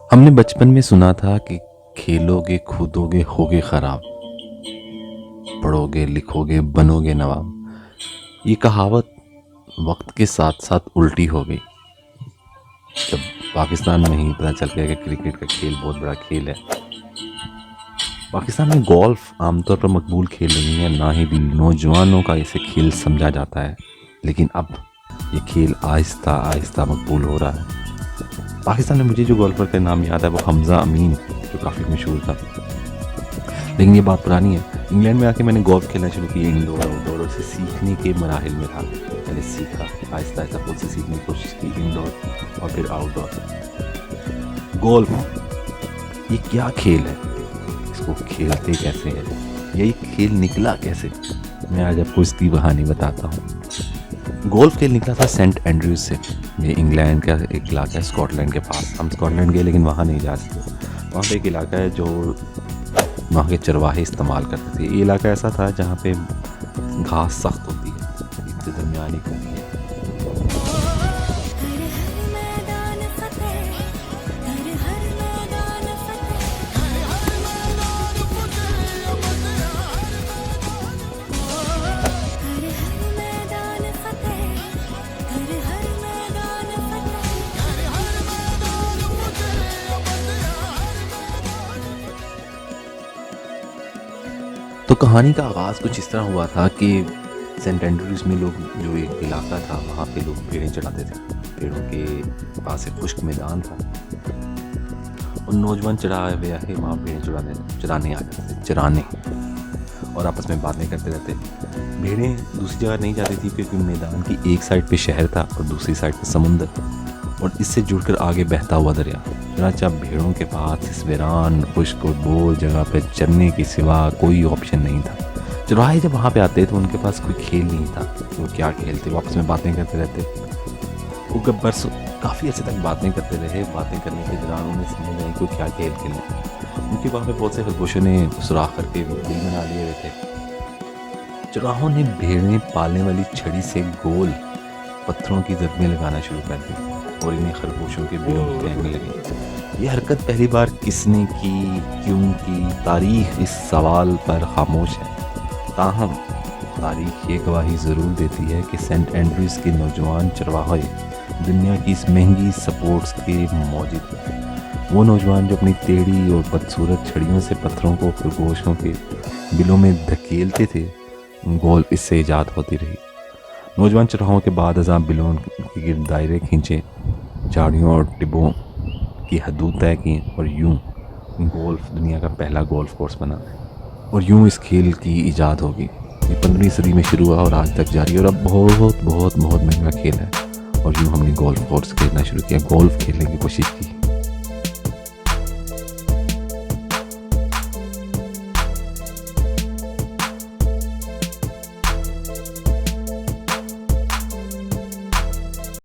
हमने बचपन में सुना था कि खेलोगे कूदोगे होगे खराब, पढ़ोगे लिखोगे बनोगे नवाब। ये कहावत वक्त के साथ साथ उल्टी हो गई जब पाकिस्तान में ही पता चल गया कि क्रिकेट का खेल बहुत बड़ा खेल है। पाकिस्तान में गोल्फ आमतौर पर मकबूल खेल नहीं है, ना ही भी नौजवानों का इसे खेल समझा जाता है, लेकिन अब ये खेल आहिस्ता आहिस्ता मकबूल हो रहा है। पाकिस्तान में मुझे जो गोल्फर का नाम याद है वो हमजा अमीन, जो काफ़ी मशहूर था, लेकिन ये बात पुरानी है। इंग्लैंड में आके मैंने गोल्फ खेलना शुरू किया, इंडोर आउटडोर, उसे सीखने के मराहिल में था। मैंने सीखा, आहिस्ता आहिस्ता खुद से सीखने की कोशिश की, इंडोर और फिर आउटडोर। गोल्फ ये क्या खेल है, इसको खेलते कैसे हैं, यही खेल निकला कैसे, मैं आज आपको इसकी कहानी बताता हूँ। गोल्फ खेल निकला था सेंट एंड्रयूज से। ये इंग्लैंड का एक इलाका है स्कॉटलैंड के पास। हम स्कॉटलैंड गए लेकिन वहाँ नहीं जा सकते। वहाँ पे एक इलाका है जो वहाँ के चरवाहे इस्तेमाल करते थे। ये इलाका ऐसा था जहाँ पे घास सख्त होती है, इसके दरमियान एक नदी है। तो कहानी का आगाज़ कुछ इस तरह हुआ था कि सेंट एंड्रयूज में लोग, जो एक इलाका था वहाँ पे लोग भेड़ें चढ़ाते थे। पेड़ों के पास एक खुश्क मैदान था और नौजवान चढ़ाए हुए आके वहाँ भेड़ें चराने आ जाते थे, चराने, और आपस में बातें करते रहते। भेड़ें दूसरी जगह नहीं जाती थी क्योंकि मैदान की एक साइड पे शहर था और दूसरी साइड पे समुंदर, और इससे जुड़कर आगे बहता हुआ दरिया। चुनांचे भेड़ों के पास इस वीरान खुश्क और बोर जगह पर चरने के सिवा कोई ऑप्शन नहीं था। चरवाहे जब वहाँ पे आते तो उनके पास कोई खेल नहीं था। वो क्या खेलते, आपस में बातें करते रहते। वो गब्बर काफ़ी अर्से तक बातें करते रहे। बातें करने के दौरान उन्हें समझ आई कोई क्या खेल खेलना। उनके वहाँ पे बहुत से खरगोशों ने सुराख करके दिल बना लिए हुए थे। चरवाहों ने भेड़ें पालने वाली छड़ी से गोल पत्थरों की जख्में लगाना शुरू कर दी और इन्हें खरगोशों के बिलों में फेंकने लगे। ये हरकत पहली बार किसने की, क्यों की, तारीख इस सवाल पर खामोश है। ताहम तारीख ये गवाही ज़रूर देती है कि सेंट एंड्रयूज के नौजवान चरवाहे दुनिया की इस महंगी स्पोर्ट्स के मौजिद थे। वो नौजवान जो अपनी टेढ़ी और बदसूरत छड़ियों से पत्थरों को खरगोशों के बिलों में धकेलते थे, गोल्फ इससे ईजाद होती रही। नौजवान चरवाहों के बाद अज़ां बिलों के गिर्द दायरे खींचे, झाड़ियों और टिब्बों की हदूद तय की, और यूं गोल्फ दुनिया का पहला गोल्फ कोर्स बना और यूं इस खेल की ईजाद होगी। ये 15वीं सदी में शुरू हुआ और आज तक जारी है, और अब बहुत बहुत बहुत महंगा खेल है। और यूं हमने गोल्फ कोर्स खेलना शुरू किया, गोल्फ खेलने की कोशिश की।